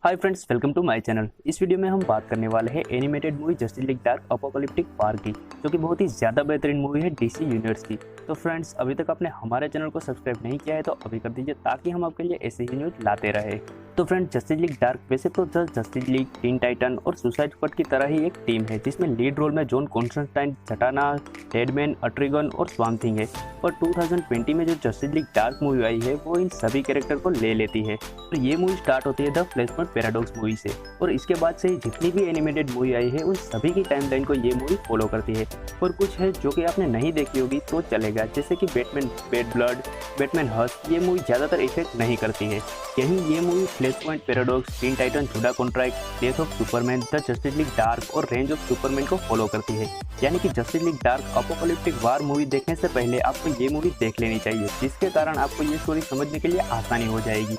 Hi friends, welcome to my channel. इस video में हम बात करने वाले हैं animated movie Justice League Dark apocalyptic war की, जो कि बहुत ही ज़्यादा बेहतरीन मूवी है डीसी यूनिवर्स की। तो फ्रेंड्स, अभी तक आपने हमारे चैनल को सब्सक्राइब नहीं किया है तो अभी कर दीजिए, ताकि हम आपके लिए ऐसे ही न्यूज लाते रहे। तो फ्रेंड्स, जस्टिस लीग डार्क वैसे तो जस्टिस लीग, टीन टाइटन और सुसाइड स्क्वाड की तरह ही एक टीम है, जिसमें लीड रोल में जॉन कॉन्स्टेंटाइन, जाटाना, डेडमैन, अट्रिगन और स्वाम्प थिंग है। पर 2020 में जो जस्टिस लीग डार्क मूवी आई है वो इन सभी कैरेक्टर को ले लेती है। तो ये मूवी स्टार्ट होती है द फ्लैशपॉइंट पैराडॉक्स मूवी से, और इसके बाद से जितनी भी एनिमेटेड मूवी आई है उन सभी की टाइमलाइन को ये मूवी फॉलो करती है। और कुछ है जो कि आपने नहीं देखी होगी तो चलेगा, जैसे कि बैटमैन बैड ब्लड, बैटमैन हस, ये मूवी ज़्यादातर इफेक्ट नहीं करती है। यहीं ये movie flashpoint paradox, tin Titan, जुडा contract, death of Superman, the justice League dark और रेंज ऑफ सुपरमैन को फॉलो करती है। यानी कि जस्टिस लीग डार्क अपोकलिप्टिक वार मूवी देखने से पहले आपको ये मूवी देख लेनी चाहिए, जिसके कारण आपको ये स्टोरी समझने के लिए आसानी हो जाएगी।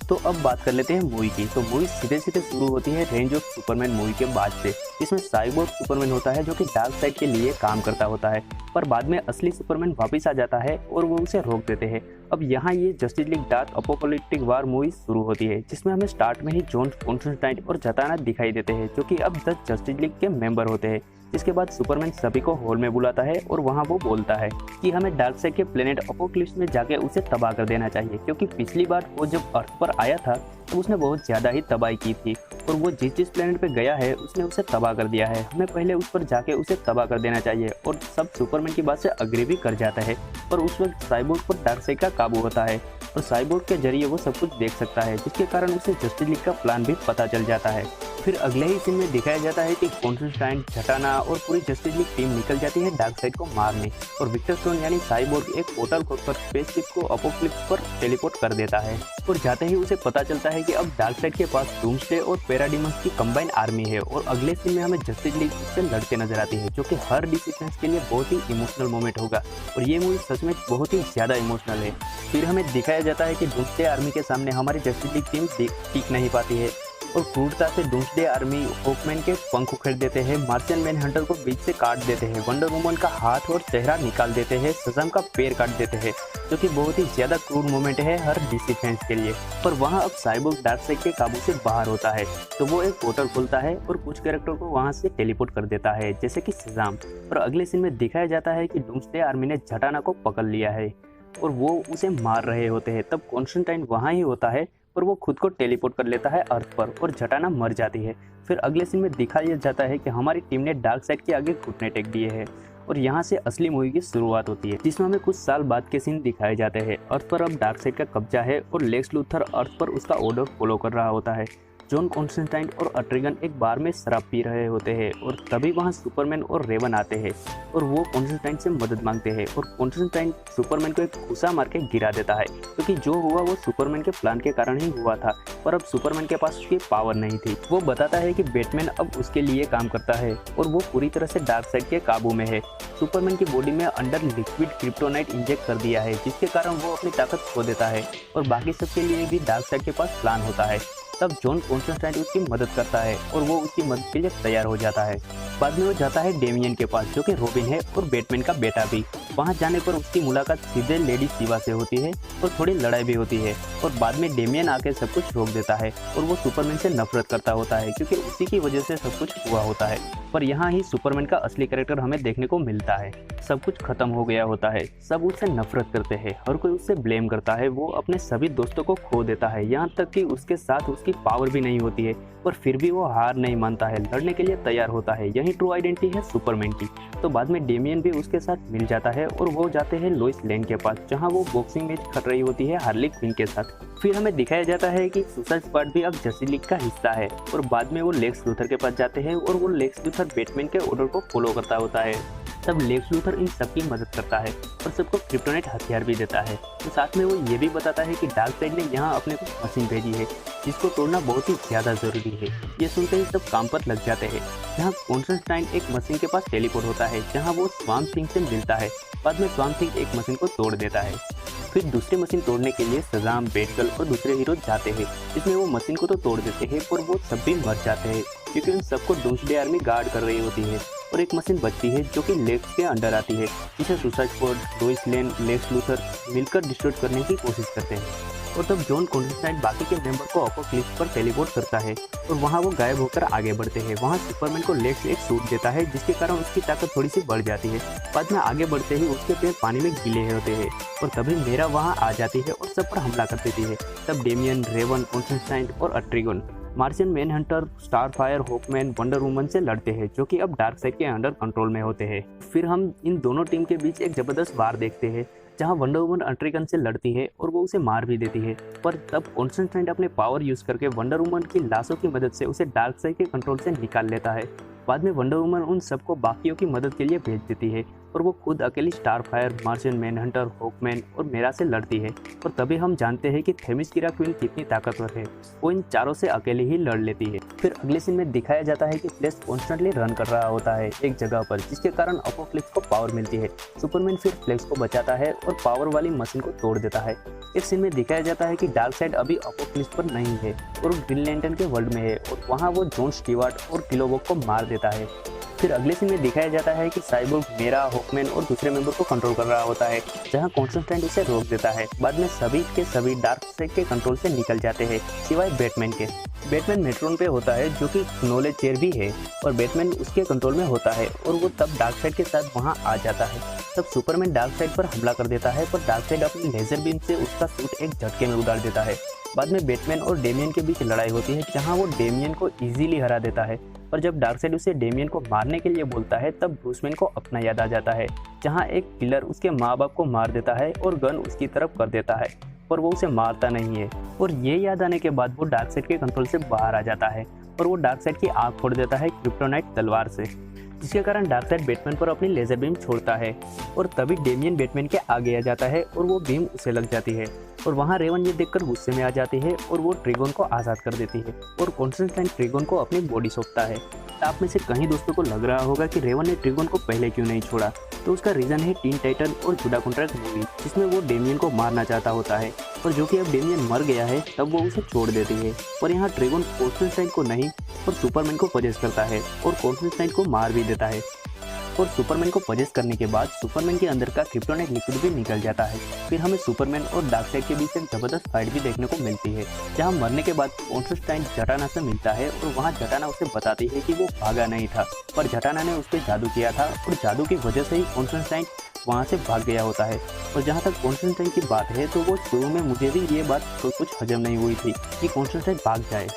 तो अब बात कर लेते हैं मूवी की। तो मूवी सीधे सीधे शुरू होती है रेंज ऑफ सुपरमैन मूवी के बाद से। इसमें साइबोर्ग सुपरमैन होता है जो कि डार्क साइड के लिए काम करता होता है, पर बाद में असली सुपरमैन वापस आ जाता है और वो उसे रोक देते हैं। अब यहाँ ये जस्टिस लीग डार्क अपोकलिप्टिक वार मूवी शुरू होती है, जिसमें हमें स्टार्ट में ही जॉन कॉन्स्टेंटाइन और जाटाना दिखाई देते हैं, जो कि अब द जस्टिस लीग के मेंबर होते हैं। इसके बाद सुपरमैन सभी को हॉल में बुलाता है और वहाँ वो बोलता है कि हमें डार्क साइड के प्लेनेट अपोकलिप्स में जाके उसे तबाह कर देना चाहिए, क्योंकि पिछली बार वो जब अर्थ पर आया था तो उसने बहुत ज़्यादा ही तबाही की थी, और वो जिस प्लेनेट पे गया है उसने उसे तबाह कर दिया है। हमें पहले उस पर जाके उसे तबाह कर देना चाहिए। और सब सुपरमैन की बात से अग्री भी कर जाता है, पर उस वक्त साइबोर्ग पर डार्क साइड का काबू होता है और साइबोर्ग के जरिए वो सब कुछ देख सकता है, जिसके कारण उसे जस्टिस लीग का प्लान भी पता चल जाता है। फिर अगले ही सीन में दिखाया जाता है कि कॉन्स्टेंटाइन, जाटाना और पूरी जस्टिस लीग टीम निकल जाती है डार्क साइड को मारने, और विक्टर स्टोन यानी साइबोर्ग एक पोर्टल खोलकर स्पेसशिप को अपोकलिप्स पर टेलीपोर्ट कर देता है। और जाते ही उसे पता चलता है कि अब डार्क साइड के पास डूम्सडे और पैराडिमंस की कंबाइन आर्मी है। और अगले सीन में हमें जस्टिस लीग से लड़ते नजर आती है, जो कि हर डीसी फैंस के लिए बहुत ही इमोशनल मोमेंट होगा, और ये मूवी सच में बहुत ही ज़्यादा इमोशनल है। फिर हमें दिखाया जाता है कि डूम्सडे आर्मी के सामने हमारी जस्टिस लीग टीम टिक नहीं पाती है, और क्रूरता से डूम्सडे आर्मी हॉकमैन के पंख उखेड़ देते हैं, मार्शियन मैन हंटर को बीच से काट देते हैं, वंडर वुमन का हाथ और चेहरा निकाल देते हैं, शज़ाम का पैर काट देते हैं, जो कि बहुत ही ज़्यादा क्रूर मोमेंट है हर डीसी फैंस के लिए। पर वहाँ अब साइबोर्ग डार्क साइड के काबू से बाहर होता है, तो वो एक पोर्टल खोलता है और कुछ कैरेक्टर को वहाँ से टेलीपोर्ट कर देता है, जैसे कि शज़ाम। और अगले सीन में दिखाया जाता है कि डूम्सडे आर्मी ने जाटाना को पकड़ लिया है और वो उसे मार रहे होते हैं। तब कॉन्स्टेंटाइन वहाँ ही होता है, पर वो खुद को टेलीपोर्ट कर लेता है अर्थ पर, और जाटाना मर जाती है। फिर अगले सीन में दिखाया जाता है कि हमारी टीम ने डार्क साइड के आगे घुटने टेक दिए हैं, और यहाँ से असली मूवी की शुरुआत होती है, जिसमें हमें कुछ साल बाद के सीन दिखाए जाते हैं। अर्थ पर अब डार्क साइड का कब्जा है और लेक्स लूथर अर्थ पर उसका ऑर्डर फॉलो कर रहा होता है। जॉन कॉन्स्टेंटाइन और अट्रिगन एक बार में शराब पी रहे होते हैं, और तभी वहाँ सुपरमैन और रेवन आते हैं, और वो कॉन्स्टेंटाइन से मदद मांगते हैं। और कॉन्स्टेंटाइन सुपरमैन को एक घुसा मार के गिरा देता है, क्योंकि जो हुआ वो सुपरमैन के प्लान के कारण ही हुआ था, पर अब सुपरमैन के पास उसकी पावर नहीं थी। वो बताता है कि बैटमैन अब उसके लिए काम करता है, और वो पूरी तरह से डार्क साइड के काबू में है। सुपरमैन की बॉडी में अंडर लिक्विड क्रिप्टोनाइट इंजेक्ट कर दिया है, जिसके कारण वो अपनी ताकत खो देता है, और बाकी सबके लिए भी डार्क साइड के पास प्लान होता है। तब जॉन कॉन्स्टेंटाइन उसकी मदद करता है, और वो उसकी मदद के लिए तैयार हो जाता है। बाद में वो जाता है डेमियन के पास, जो कि रॉबिन है और बैटमैन का बेटा भी। वहाँ जाने पर उसकी मुलाकात सीधे लेडी शिवा से होती है, और थोड़ी लड़ाई भी होती है, और बाद में डेमियन आके सब कुछ रोक देता है, और वो सुपरमैन से नफरत करता होता है, क्योंकि उसी की वजह से सब कुछ हुआ होता है। पर यहाँ ही सुपरमैन का असली कैरेक्टर हमें देखने को मिलता है। सब कुछ खत्म हो गया होता है, सब उससे नफरत करते हैं, हर कोई उससे ब्लेम करता है, वो अपने सभी दोस्तों को खो देता है, यहाँ तक कि उसके साथ उसकी पावर भी नहीं होती है, पर फिर भी वो हार नहीं मानता है, लड़ने के लिए तैयार होता है। यही ट्रू आइडेंटिटी है सुपरमैन की। तो बाद में डेमियन भी उसके साथ मिल जाता है, और वो जाते हैं लोइस लेन के पास, जहाँ वो बॉक्सिंग मैच कर रही होती है हार्ली क्विन के साथ। फिर हमें दिखाया जाता है कि सुसाइड स्क्वाड भी अब जस्टिस लीग का हिस्सा है, और बाद में वो लेक्स लूथर के पास जाते हैं, और वो लेक्स लूथर बैटमैन के ऑर्डर को फॉलो करता होता है। तब लेक्स लूथर इन सबकी मदद करता है और सबको क्रिप्टोनाइट हथियार भी देता है। तो साथ में वो ये भी बताता है कि डार्क साइड ने यहाँ अपने कुछ मशीन भेजी है, जिसको तोड़ना बहुत ही ज़्यादा ज़रूरी है। ये सुनते ही सब काम पर लग जाते हैं। जहाँ कॉन्स्टेंटाइन एक मशीन के पास टेलीपोर्ट होता है, जहाँ वो स्वाम्प थिंग से मिलता है। बाद में स्वाम्प थिंग एक मशीन को तोड़ देता है। फिर दूसरी मशीन तोड़ने के लिए शज़ाम, बैटगर्ल और दूसरे हीरो जाते हैं, जिसमें वो मशीन को तो तोड़ देते हैं, पर वो सब भी मर जाते हैं, क्योंकि उन सबको डूम्सडे आर्मी गार्ड कर रही होती है। और एक मशीन बचती है जो कि लेक्स के अंडर आती है, जिसे suicide squad, Lois Lane, Lex Luthor मिलकर डिस्ट्रॉय करने की कोशिश करते हैं। और तब जॉन कॉन्स्टेंटाइन बाकी के मेंबर को अपोकलिप्स पर टेलीपोर्ट करता है और वहाँ वो गायब होकर आगे बढ़ते हैं। वहाँ सुपरमैन को लेक्स एक सूट देता है जिसके कारण उसकी ताकत थोड़ी सी बढ़ जाती है। बाद में आगे बढ़ते ही उसके पैर पानी में गीले होते हैं और तभी मेरा वहाँ आ जाती है और सब पर हमला कर देती है। तब डेमियन, रेवन, कॉन्स्टेंटाइन और Etrigan Martian Manhunter, Starfire, Hawkman, Wonder Woman से लड़ते हैं जो कि अब डार्कसाइड के अंडर कंट्रोल में होते हैं। फिर हम इन दोनों टीम के बीच एक जबरदस्त वार देखते हैं जहां वंडर वुमन अट्रिगन से लड़ती है और वो उसे मार भी देती है, पर तब कॉन्स्टेंटाइन अपने पावर यूज करके वंडर वुमन की लाशों की मदद से उसे डार्कसाइड के कंट्रोल से निकाल लेता है। बाद में वंडर वुमन उन सबको बाकियों की मदद के लिए भेज देती है और वो खुद अकेली स्टारफायर, मार्शियन मैनहंटर, हॉकमैन और मेरा से लड़ती है। और तभी हम जानते हैं कि थेमिस्कीरा क्वीन कितनी ताकतवर है, वो इन चारों से अकेले ही लड़ लेती है। फिर अगले सीन में दिखाया जाता है कि फ्लैश कॉन्स्टेंटली रन कर रहा होता है एक जगह पर, जिसके कारण अपोक्लिप्स को पावर मिलती है। सुपरमैन फिर फ्लैश को बचाता है और पावर वाली मशीन को तोड़ देता है। एक सीन में दिखाया जाता है कि डार्कसाइड अभी अपोक्लिप्स पर नहीं है और ग्रीन लैंटर्न के वर्ल्ड में है और वहाँ वो जॉन स्टीवर्ट और किलोवॉक को मार देता है। फिर अगले सीन में दिखाया जाता है कि साइबोर्ग मेरा, हॉकमैन और दूसरे मेंबर को कंट्रोल कर रहा होता है, जहां कॉन्स्टेंटाइन उसे रोक देता है। बाद में सभी के सभी डार्कसाइड के कंट्रोल से निकल जाते हैं सिवाय बैटमैन के। बैटमैन मेट्रोन पे होता है जो कि नॉलेज चेयर भी है और बैटमैन उसके कंट्रोल में होता है और वो तब डार्कसाइड के साथ वहां आ जाता है। तब सुपरमैन डार्कसाइड पर हमला कर देता है पर डार्कसाइड अपनी लेजर बीम से उसका सूट एक झटके में उतार देता है। बाद में बैटमैन और डेमियन के बीच लड़ाई होती है जहां वो डेमियन को इजीली हरा देता है, पर जब डार्कसाइड उसे डेमियन को मारने के लिए बोलता है तब ब्रूस वेन को अपना याद आ जाता है, जहां एक किलर उसके माँ बाप को मार देता है और गन उसकी तरफ कर देता है, पर वो उसे मारता नहीं है। और ये याद आने के बाद वो डार्कसाइड के कंट्रोल से बाहर आ जाता है और वो डार्कसाइड की आँख फोड़ देता है क्रिप्टोनाइट तलवार से, जिसके कारण डार्कसाइड बैटमैन पर अपनी लेजर बीम छोड़ता है और तभी डेमियन बैटमैन के आगे आ जाता है और वो बीम उसे लग जाती है और वहाँ रेवन ये देखकर गुस्से में आ जाती है और वो ट्रिगोन को आज़ाद कर देती है और कॉन्स्टेंटाइन ट्रिगोन को अपनी बॉडी सौंपता है। आप में से कहीं दोस्तों को लग रहा होगा कि रेवन ने ट्रिगोन को पहले क्यों नहीं छोड़ा, तो उसका रीज़न है टीन टाइटन और जुडा कॉन्ट्रैक्ट मूवी, जिसमें वो डेमियन को मारना चाहता होता है और जो कि अब डेमियन मर गया है तब वो उसे छोड़ देती है। और यहाँ ट्रिगोन कॉन्स्टेंटाइन को नहीं और सुपरमैन को पजेस करता है और कॉन्स्टेंटाइन को मार भी देता है। और सुपरमैन को पजेस करने के बाद सुपरमैन के अंदर का क्रिप्टोनाइट लिक्विड भी निकल जाता है। फिर हमें सुपरमैन और डार्कसाइड के बीच एक जबरदस्त फाइट भी देखने को मिलती है, जहां मरने के बाद कॉन्स्टेंटाइन जटाना से मिलता है और वहां जटाना उसे बताती है कि वो भागा नहीं था, पर जटाना ने उस पर जादू किया था और जादू की वजह से ही कॉन्स्टेंटाइन वहाँ से भाग गया होता है। और जहाँ तक कॉन्स्टेंटाइन की बात है तो वो शुरू में मुझे भी ये बात तो कुछ हजम नहीं हुई थी कि कॉन्स्टेंटाइन भाग जाए,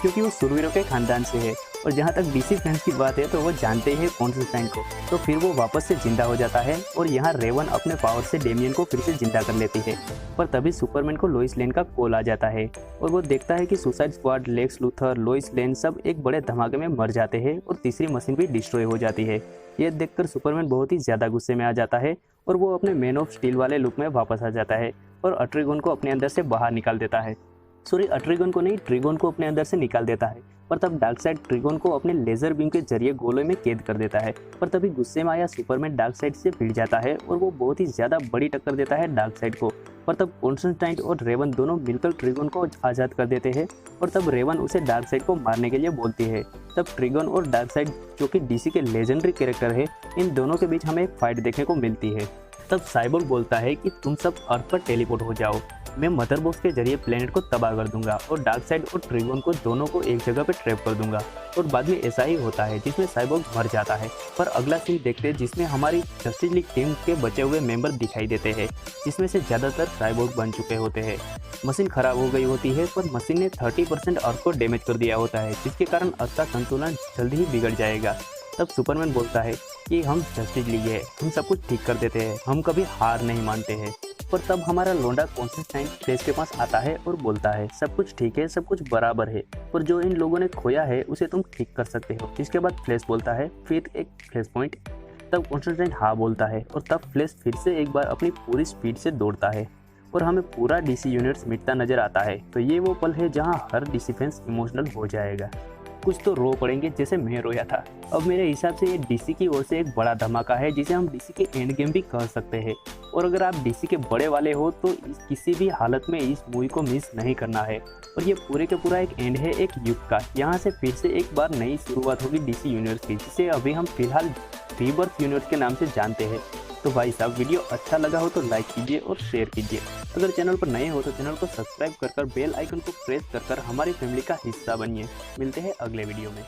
क्योंकि वो सुरवीरों के खानदान से है। और जहाँ तक डीसी फ्रेंड्स की बात है तो वो जानते हैं कॉन्स्टेंटाइन को, तो फिर वो वापस से जिंदा हो जाता है और यहाँ रेवन अपने पावर से डेमियन को फिर से जिंदा कर लेती है। पर तभी सुपरमैन को लोइस लेन का कॉल आ जाता है और वो देखता है कि suicide squad, Lex Luthor, Lois Lane सब एक बड़े धमाके में मर जाते हैं और तीसरी मशीन भी डिस्ट्रॉय हो जाती है। ये देखकर सुपरमैन बहुत ही ज़्यादा गुस्से में आ जाता है और वो अपने मैन ऑफ स्टील वाले लुक में वापस आ जाता है और अट्रिगन को अपने अंदर से बाहर निकाल देता है। सॉरी, अट्रिगन को नहीं, ट्रिगोन को अपने अंदर से निकाल देता है। पर तब डार्कसाइड ट्रिगोन को अपने लेजर बीम के जरिए गोले में कैद कर देता है। पर तभी गुस्से में आया सुपरमैन डार्कसाइड से भिड़ जाता है और वो बहुत ही ज़्यादा बड़ी टक्कर देता है डार्कसाइड को। पर तब कॉन्स्टेंटाइन और रेवन दोनों मिलकर ट्रिगोन को आज़ाद कर देते हैं और तब रेवन उसे डार्कसाइड को मारने के लिए बोलती है। तब ट्रिगोन और डार्कसाइड, जो कि डीसी के लेजेंडरी कैरेक्टर है, इन दोनों के बीच हमें एक फाइट देखने को मिलती है। तब साइबोर्ग बोलता है कि तुम सब अर्थ पर टेलीपोर्ट हो जाओ, मैं मदरबॉक्स के जरिए प्लेनेट को तबाह कर दूंगा और डार्कसाइड और ट्रिगोन को दोनों को एक जगह पर ट्रैप कर दूंगा। और बाद में ऐसा ही होता है जिसमें साइबोर्ग मर जाता है। पर अगला सीन देखते हैं जिसमें हमारी जस्टिस लीग टीम के बचे हुए मेंबर दिखाई देते हैं, जिसमें से ज़्यादातर साइबोर्ग बन चुके होते हैं। मशीन खराब हो गई होती है पर मशीन ने 30% अर्थ को डैमेज कर दिया होता है, जिसके कारण अर्थ का संतुलन जल्दी ही बिगड़ जाएगा। तब सुपरमैन बोलता है कि हम जस्टिस लीग है, हम सब कुछ ठीक कर देते हैं, हम कभी हार नहीं मानते हैं। पर तब हमारा लोंडा कॉन्स्टेंटाइन फ्लैश के पास आता है और बोलता है सब कुछ ठीक है, सब कुछ बराबर है, पर जो इन लोगों ने खोया है उसे तुम ठीक कर सकते हो। जिसके बाद फ्लैश बोलता है फिर एक फ्लैश पॉइंट। तब कॉन्स्टेंटाइन हाँ बोलता है और तब फ्लैश फिर से एक बार अपनी पूरी स्पीड से दौड़ता है और हमें पूरा डीसी यूनिवर्स मिटता नजर आता है। तो ये वो पल है जहाँ हर डीसी फैंस इमोशनल हो जाएगा। कुछ तो रो पड़ेंगे जैसे मैं रोया था। अब मेरे हिसाब से ये डीसी की ओर से एक बड़ा धमाका है जिसे हम डीसी के एंड गेम भी कह सकते हैं। और अगर आप डीसी के बड़े वाले हो तो किसी भी हालत में इस मूवी को मिस नहीं करना है। और ये पूरे के पूरा एक एंड है एक युग का। यहाँ से फिर से एक बार नई शुरुआत होगी डीसी यूनिवर्स की, जिसे अभी हम फिलहाल रीबर्थ यूनिवर्स के नाम से जानते हैं। तो भाई साहब, वीडियो अच्छा लगा हो तो लाइक कीजिए और शेयर कीजिए। अगर चैनल पर नए हो तो चैनल को सब्सक्राइब कर बेल आइकन को प्रेस कर हमारी फैमिली का हिस्सा बनिए। मिलते हैं अगले वीडियो में।